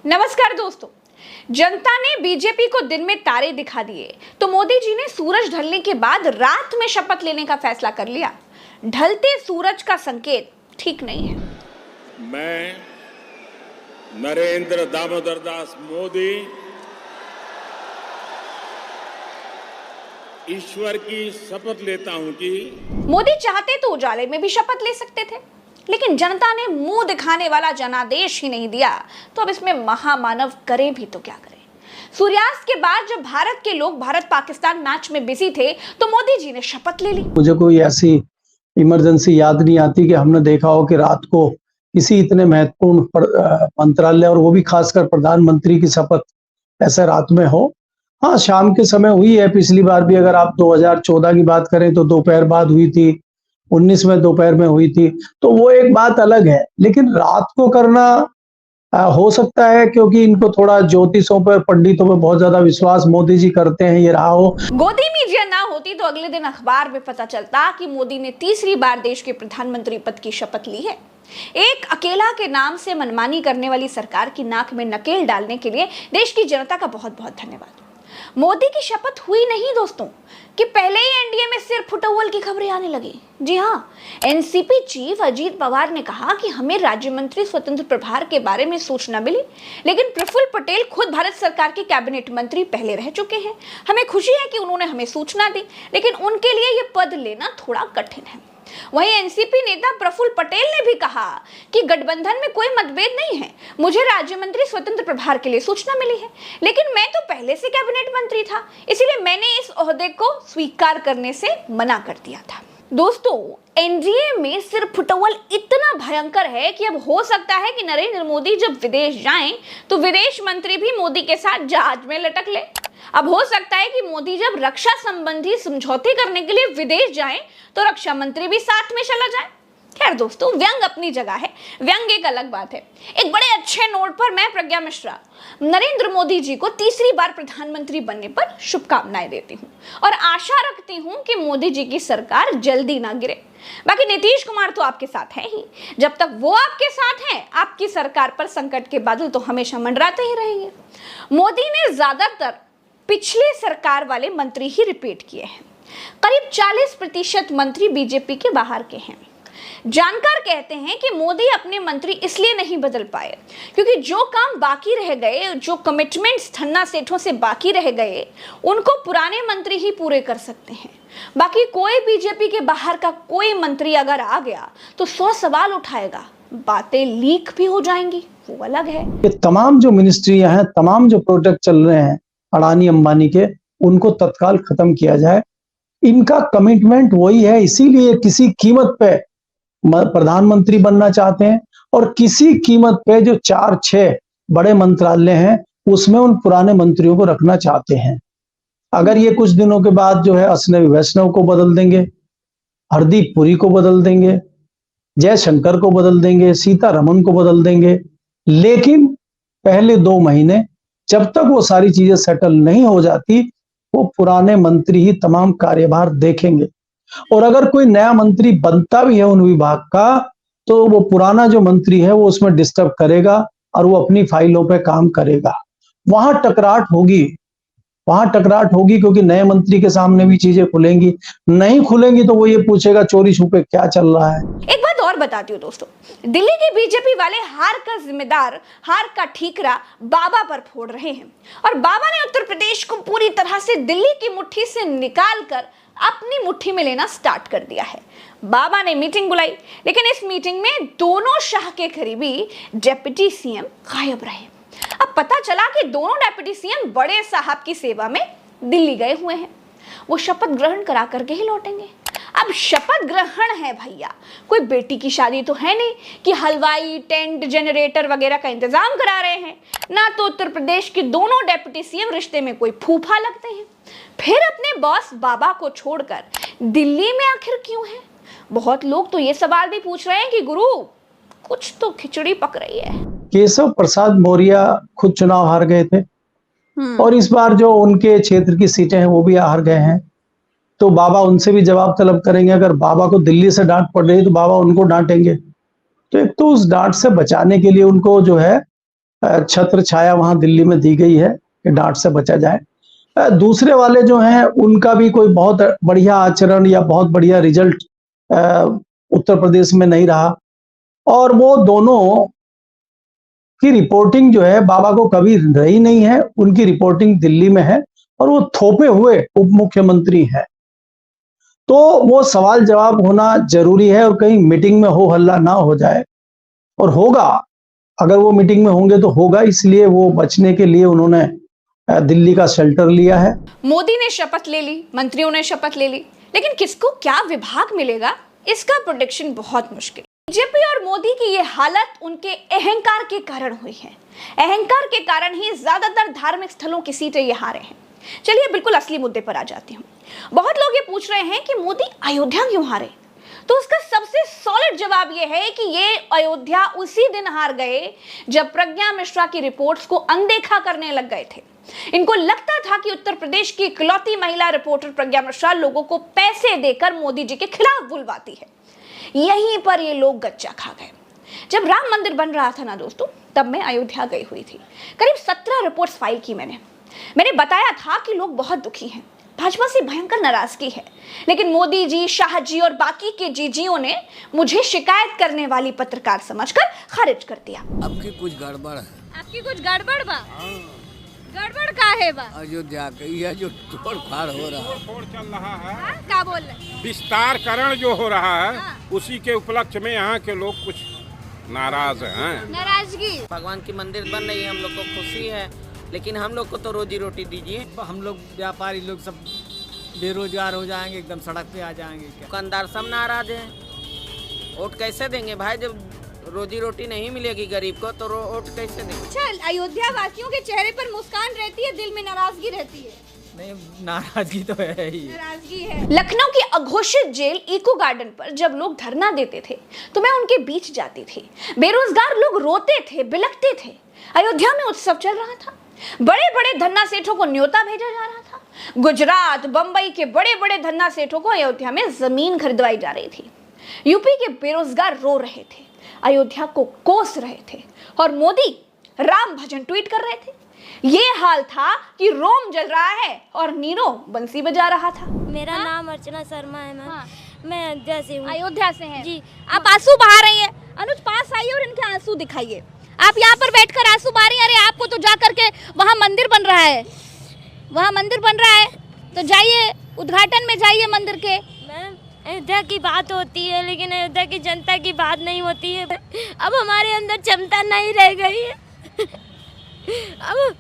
नमस्कार दोस्तों। जनता ने बीजेपी को दिन में तारे दिखा दिए तो मोदी जी ने सूरज ढलने के बाद रात में शपथ लेने का फैसला कर लिया। ढलते सूरज का संकेत ठीक नहीं है। मैं नरेंद्र दामोदर दास मोदी ईश्वर की शपथ लेता हूं कि मोदी चाहते तो उजाले में भी शपथ ले सकते थे, लेकिन जनता ने मुंह दिखाने वाला जनादेश ही नहीं दिया, तो अब इसमें महामानव करे भी तो क्या करे। सूर्यास्त के बाद जब भारत के लोग भारत पाकिस्तान मैच में बिजी थे तो मोदी जी ने शपथ ले ली। मुझे कोई ऐसी इमरजेंसी याद नहीं आती कि हमने देखा हो कि रात को किसी इतने महत्वपूर्ण मंत्रालय और वो भी खासकर प्रधानमंत्री की शपथ ऐसे रात में हो। हाँ, शाम के समय हुई है, पिछली बार भी अगर आप 2014 की बात करें तो दोपहर बाद हुई थी, 19 में दोपहर में हुई थी, तो वो एक बात अलग है। लेकिन रात को करना हो सकता है क्योंकि इनको थोड़ा ज्योतिषों पर, पंडितों पर बहुत ज्यादा विश्वास मोदी जी करते हैं, ये रहा हो। गोदी मीडिया ना होती तो अगले दिन अखबार में पता चलता कि मोदी ने तीसरी बार देश के प्रधानमंत्री पद की शपथ ली है। एक अकेला के नाम से मनमानी करने वाली सरकार की नाक में नकेल डालने के लिए देश की जनता का बहुत बहुत धन्यवाद। मोदी की शपथ हुई नहीं दोस्तों कि पहले ही एनडीए में सिर फुटअव्वल की खबरें आने लगी। जी हाँ, एनसीपी चीफ अजीत पवार ने कहा कि हमें राज्य मंत्री स्वतंत्र प्रभार के बारे में सूचना मिली, लेकिन प्रफुल्ल पटेल खुद भारत सरकार के कैबिनेट मंत्री पहले रह चुके हैं। हमें खुशी है कि उन्होंने हमें सूचना दी, लेकिन उनके लिए यह पद लेना थोड़ा कठिन है। वहीं एनसीपी नेता प्रफुल्ल पटेल ने भी कहा कि गठबंधन में कोई मतभेद नहीं है, मुझे राज्य मंत्री स्वतंत्र प्रभार के लिए सूचना मिली है, लेकिन मैं तो पहले से कैबिनेट मंत्री था, इसीलिए मैंने इस ओहदे को स्वीकार करने से मना कर दिया था। दोस्तों, एनडीए में सिर फुटअव्वल इतना भयंकर है कि अब हो सकता है कि नरेंद्र मोदी जब विदेश जाएं तो विदेश मंत्री भी मोदी के साथ जहाज में लटक ले। अब हो सकता है कि मोदी जब रक्षा संबंधी समझौते करने के लिए विदेश जाएं तो रक्षा मंत्री भी साथ में चला जाए। खैर दोस्तों, व्यंग अपनी जगह है, व्यंग एक अलग बात है। एक बड़े अच्छे नोट पर मैं प्रज्ञा मिश्रा नरेंद्र मोदी जी को तीसरी बार प्रधानमंत्री बनने पर शुभकामनाएं देती हूं और आशा रखती हूं कि मोदी जी की सरकार जल्दी ना गिरे। बाकी नीतीश कुमार तो आपके साथ है ही, जब तक वो आपके साथ हैं आपकी सरकार पर संकट के बादल तो हमेशा मंडराते ही रहेंगे। मोदी ने ज्यादातर पिछले सरकार वाले मंत्री ही रिपीट किए हैं। करीब 40% मंत्री बीजेपी के बाहर के हैं। जानकार कहते हैं कि मोदी अपने मंत्री इसलिए नहीं बदल पाए क्योंकि जो काम बाकी रह गए, जो कमिटमेंट्स धन्ना सेठों से बाकी रह गए, उनको पुराने मंत्री ही पूरे कर सकते हैं। बाकी कोई बीजेपी के बाहर का कोई मंत्री अगर आ गया तो 100 सवाल उठाएगा, बातें लीक भी हो जाएंगी, वो अलग है। ये तमाम जो मिनिस्ट्रियां हैं, तमाम जो प्रोजेक्ट चल रहे हैं अडानी अंबानी के, उनको तत्काल खत्म किया जाए। इनका कमिटमेंट वही है, इसीलिए किसी कीमत पे प्रधानमंत्री बनना चाहते हैं और किसी कीमत पे जो 4-6 बड़े मंत्रालय हैं उसमें उन पुराने मंत्रियों को रखना चाहते हैं। अगर ये कुछ दिनों के बाद जो है अश्विनी वैष्णव को बदल देंगे, हरदीप पुरी को बदल देंगे, जयशंकर को बदल देंगे, सीतारमण को बदल देंगे, लेकिन पहले 2 महीने जब तक वो सारी चीजें सेटल नहीं हो जाती वो पुराने मंत्री ही तमाम कार्यभार देखेंगे। और अगर कोई नया मंत्री बनता भी है उन विभाग का तो वो पुराना जो मंत्री है वो उसमें डिस्टर्ब करेगा और वो अपनी फाइलों पे काम करेगा। वहां टकराहट होगी क्योंकि नए मंत्री के सामने भी चीजें खुलेंगी, नहीं खुलेंगी तो वो ये पूछेगा चोरी छुपे क्या चल रहा है। एक बात और बताती हूँ दोस्तों, दिल्ली के बीजेपी वाले हार का जिम्मेदार, हार का ठीकरा बाबा पर फोड़ रहे हैं और बाबा ने उत्तर प्रदेश को पूरी तरह से दिल्ली की मुट्ठी से निकाल कर अपनी मुट्ठी में लेना स्टार्ट कर दिया है। बाबा ने मीटिंग बुलाई, लेकिन इस मीटिंग में दोनों शाह के करीबी डिप्टी सीएम गायब रहे। अब पता चला कि दोनों डिप्टी सीएम बड़े साहब की सेवा में दिल्ली गए हुए हैं। वो शपथ ग्रहण करा करके ही लौटेंगे। अब शपथ ग्रहण है भैया, कोई बेटी की शादी तो है नहीं कि हलवाई, टेंट, जनरेटर वगैरह का इंतजाम करा रहे हैं। ना तो उत्तर प्रदेश के दोनों डिप्टी सीएम रिश्ते में कोई फूफा लगते हैं, फिर अपने बॉस बाबा को छोड़कर दिल्ली में आखिर क्यों है। बहुत लोग तो ये सवाल भी पूछ रहे हैं कि गुरु कुछ तो खिचड़ी पक रही है। केशव प्रसाद मौर्य खुद चुनाव हार गए थे और इस बार जो उनके क्षेत्र की सीटें हैं वो भी हार गए हैं, तो बाबा उनसे भी जवाब तलब करेंगे। अगर बाबा को दिल्ली से डांट पड़ रही तो बाबा उनको डांटेंगे। तो एक तो उस डांट से बचाने के लिए उनको जो है छत्र छाया वहां दिल्ली में दी गई है कि डांट से बचा जाए। दूसरे वाले जो हैं उनका भी कोई बहुत बढ़िया आचरण या बहुत बढ़िया रिजल्ट उत्तर प्रदेश में नहीं रहा, और वो दोनों की रिपोर्टिंग जो है बाबा को कभी रही नहीं है। उनकी रिपोर्टिंग दिल्ली में है और वो थोपे हुए उप मुख्यमंत्री हैं, तो वो सवाल जवाब होना जरूरी है और कहीं मीटिंग में हो हल्ला ना हो जाए। और होगा, अगर वो मीटिंग में होंगे तो होगा, इसलिए वो बचने के लिए उन्होंने दिल्ली का शेल्टर लिया है। मोदी ने शपथ ले ली, मंत्रियों ने शपथ ले ली, लेकिन किसको क्या विभाग मिलेगा इसका प्रेडिक्शन बहुत मुश्किल। बीजेपी और मोदी की ये हालत उनके अहंकार के कारण हुई है। अहंकार के कारण ही ज्यादातर धार्मिक स्थलों की सीटें ये हारे हैं। चलिए बिल्कुल असली मुद्दे पर आ जाती हूँ। बहुत लोग ये पूछ रहे हैं कि मोदी अयोध्या क्यों हारे, तो उसका सबसे सॉलिड जवाब यह है कि ये अयोध्या उसी दिन हार गए जब प्रज्ञा मिश्रा की रिपोर्ट्स को अनदेखा करने लग गए थे। इनको लगता था कि उत्तर प्रदेश की इकलौती महिला रिपोर्टर प्रज्ञा मिश्रा लोगों को पैसे देकर मोदी जी के खिलाफ बुलवाती है। यहीं पर ये लोग गच्चा खा गए। जब राम मंदिर बन रहा था ना दोस्तों, तब मैं अयोध्या गई हुई थी। करीब 17 रिपोर्ट्स फाइल की मैंने बताया था कि लोग बहुत दुखी हैं, भाजपा से भयंकर नाराजगी है, लेकिन मोदी जी, शाह जी और बाकी के जीजियों ने मुझे शिकायत करने वाली पत्रकार समझकर खारिज कर दिया। आपकी कुछ गड़बड़ है। आपकी कुछ गड़बड़ बा? गड़बड़ का है बा? अयोध्या का यह जो तोड़ फाड़ हो रहा है, तोड़ चल रहा है, क्या बोल रहे? विस्तारकरण जो हो रहा है, उसी के उपलक्ष्य में यहाँ के लोग कुछ नाराज हैं। नाराजगी? भगवान की मंदिर बन रही है, हम लोग को खुशी है, लेकिन हम लोग को तो रोजी रोटी दीजिए। हम लोग व्यापारी लोग सब बेरोजगार हो जाएंगे, एकदम सड़क पे आ जाएंगे। दुकानदार सब नाराज हैं। वोट कैसे देंगे भाई, जब रोजी रोटी नहीं मिलेगी गरीब को तो वोट कैसे देंगे? अच्छा, अयोध्या वासियों के चेहरे पर मुस्कान रहती है, दिल में नाराजगी रहती है? नहीं, नाराजगी तो है ही। नाराजगी है। लखनऊ की अघोषित जेल इको गार्डन पर जब लोग धरना देते थे तो मैं उनके बीच जाती थी। बेरोजगार लोग रोते थे, बिलखते थे। अयोध्या में उत्सव चल रहा था, बड़े बड़े धन्ना सेठों को न्योता भेजा जा रहा था। गुजरात, बंबई के बड़े बड़े धन्ना सेठों को अयोध्या में जमीन खरीदवाई जा रही थी। यूपी के बेरोजगार रो रहे थे, अयोध्या को कोस रहे थे, और मोदी राम भजन ट्वीट कर रहे थे। ये हाल था कि रोम जल रहा है और नीरो बंसी बजा रहा था। मेरा नाम अर्चना शर्मा है मैम। मैं अयोध्या से हूँ। अयोध्या से हैं जी। आप आंसू बहा रही हैं। अनुज पास आइए और इनके आंसू दिखाइए। आप यहाँ पर बैठकर आंसू बहा रही हैं। अरे आपको तो जा करके वहाँ मंदिर बन रहा है, वहाँ मंदिर बन रहा है, तो जाइए, उद्घाटन में जाइए मंदिर के। मैम, अयोध्या की बात होती है लेकिन अयोध्या की जनता की बात नहीं होती है। अब हमारे अंदर क्षमता नहीं रह गई है। अब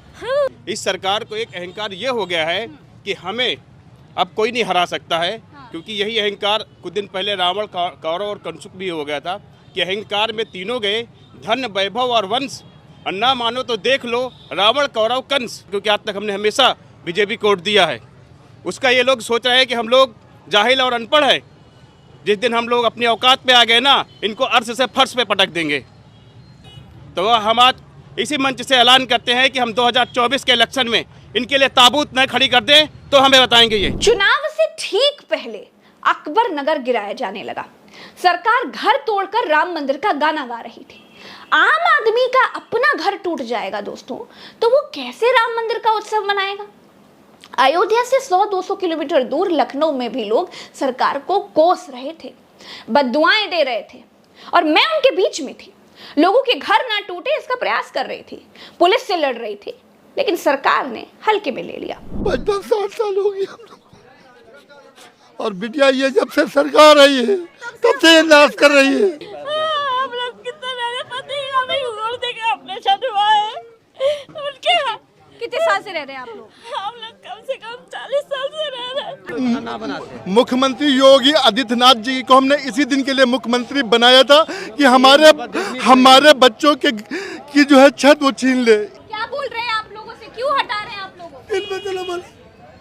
इस सरकार को एक अहंकार ये हो गया है कि हमें अब कोई नहीं हरा सकता है, क्योंकि यही अहंकार कुछ दिन पहले रावण, कौरव और कंसुक भी हो गया था कि अहंकार में तीनों गए, धन, वैभव और वंश। और ना मानो तो देख लो रावण, कौरव, कंस, क्योंकि आज तक हमने हमेशा बीजेपी को वोट दिया है। उसका ये लोग सोच रहे हैं कि हम लोग जाहिल और अनपढ़ हैं। जिस दिन हम लोग अपनी औकात पे आ गए ना, इनको अर्श से फर्श पे पटक देंगे। तो हम आज इसी मंच से ऐलान करते हैं कि हम 2024 के इलेक्शन में इनके लिए ताबूत न खड़ी कर दें तो हमें बताएंगे। ये चुनाव से ठीक पहले अकबर नगर गिराया जाने लगा। सरकार घर तोड़कर राम मंदिर का गाना गा रही थी। आम आदमी का अपना घर टूट जाएगा दोस्तों, तो वो कैसे राम मंदिर का उत्सव मनाएगा? अयोध्या से 100-200 किलोमीटर दूर लखनऊ में भी लोग सरकार को कोस रहे थे, बद्दुआएं दे रहे थे, और मैं उनके बीच में थी। लोगों के घर ना टूटे इसका प्रयास कर रही थी, पुलिस से लड़ रही थी, लेकिन सरकार ने हल्के में ले लिया। 50-60 साल हो गए हम लोग, और बिटिया ये जब से सरकार आई है तब से ये नाश कर रही है। हम लोग कितने मेरे पति हमें घूर देके अपने छठवाए उनके। कितने साल से रह रहे हैं आप लोग? हम लोग कम से कम 40 साल से रह रहे हैं। मुख्यमंत्री योगी आदित्यनाथ जी को हमने इसी दिन के लिए मुख्यमंत्री बनाया था कि हमारे बच्चों के की जो है छत वो छीन ले। क्या बोल रहे हैं आप लोगों से? क्यों हटा रहे हैं आप लोगों को?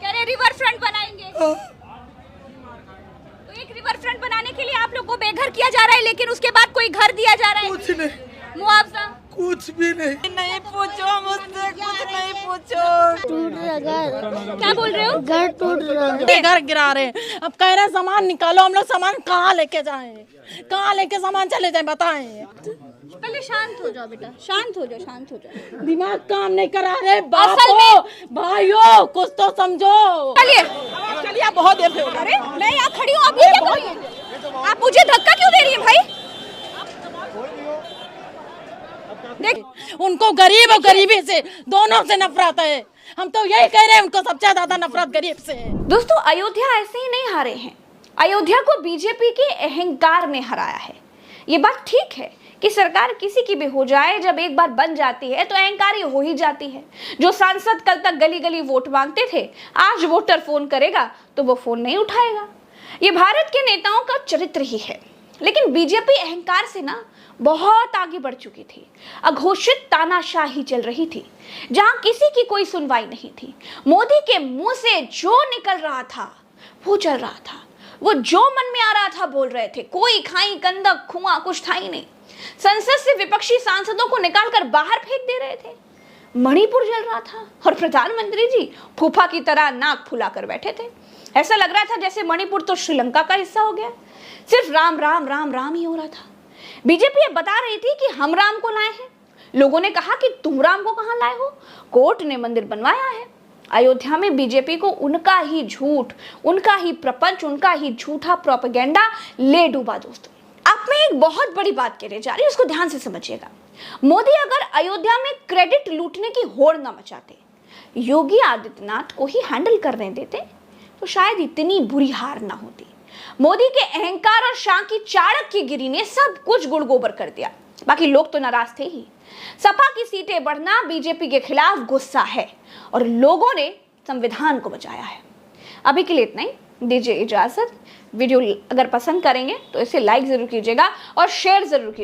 कह रहे रिवर फ्रंट बनाएंगे। तो एक रिवर फ्रंट बनाने के लिए आप लोग को बेघर किया जा रहा है, लेकिन उसके बाद कोई घर दिया जा रहा है? कुछ नहीं, मुआवजा कुछ भी नहीं। नहीं पूछो मुझसे, कुछ नहीं पूछो। टूट रहा घर। क्या बोल रहे हो? घर टूट रहा है। घर गिरा रहे हैं। अब कह रहे सामान निकालो, हम लोग सामान कहाँ लेके जाएं? कहाँ लेके सामान चले जाएं बताएं? पहले शांत हो जाओ बेटा, शांत हो जाओ, शांत हो जाओ। दिमाग काम नहीं करा रहे। असल में भाइयों कुछ तो समझो। चलिए चलिए, बहुत देर से। अरे मैं यहाँ खड़ी हूँ, आप ये क्या कर रही हैं? आप मुझे धक्का क्यों दे रही हैं भाई? देख, उनको गरीब और गरीबी से दोनों से नफरत है। हम तो यही कह रहे हैं, उनको सबसे ज्यादा नफरत गरीब से है। दोस्तों, अयोध्या ऐसे ही नहीं हारे हैं। अयोध्या को बीजेपी के अहंकार ने हराया है। ये बात ठीक है कि सरकार किसी की भी हो जाए, जब एक बार बन जाती है तो अहंकारी हो ही जाती है। जो सांसद कल तक गली गली वोट मांगते थे, आज वोटर फोन करेगा तो वो फोन नहीं उठाएगा। ये भारत के नेताओं का चरित्र ही है। लेकिन बीजेपी अहंकार से ना बहुत आगे बढ़ चुकी थी। अघोषित तानाशाही चल रही थी, जहां किसी की कोई सुनवाई नहीं थी। मोदी के मुंह से जो निकल रहा था वो चल रहा था, वो जो मन में आ रहा था बोल रहे थे। कोई खाई कंदक खुआ कुछ था ही नहीं। संसद से विपक्षी सांसदों को निकालकर बाहर फेंक दे रहे थे। मणिपुर जल रहा था और प्रधानमंत्री जी फूफा की तरह नाक फुला कर बैठे थे। ऐसा लग रहा था जैसे मणिपुर तो श्रीलंका का हिस्सा हो गया, सिर्फ राम राम राम राम ही हो रहा था। बीजेपी ये बता रही थी कि हम राम को लाए हैं। लोगों ने कहा कि तुम राम को कहां लाए हो? कोर्ट ने मंदिर बनवाया है। अयोध्या में बीजेपी को उनका ही झूठ, उनका ही प्रपंच, उनका ही झूठा प्रोपेगेंडा ले डूबा। दोस्तों, अब मैं एक बहुत बड़ी बात कहने जा रही हूं, उसको ध्यान से समझिएगा। मोदी अगर अयोध्या में क्रेडिट लूटने की होड़ न मचाते, योगी आदित्यनाथ को ही हैंडल करने देते, तो शायद इतनी बुरी हार ना होती। मोदी के अहंकार और शाह की चाणक्यगिरी ने सब कुछ गुड़ गोबर कर दिया। बाकी लोग तो नाराज थे ही। सपा की सीटें बढ़ना बीजेपी के खिलाफ गुस्सा है और लोगों ने संविधान को बचाया है। अभी के लिए इतना ही, दीजिए इजाजत। वीडियो अगर पसंद करेंगे तो इसे लाइक जरूर कीजिएगा और शेयर जरूर कीजिएगा।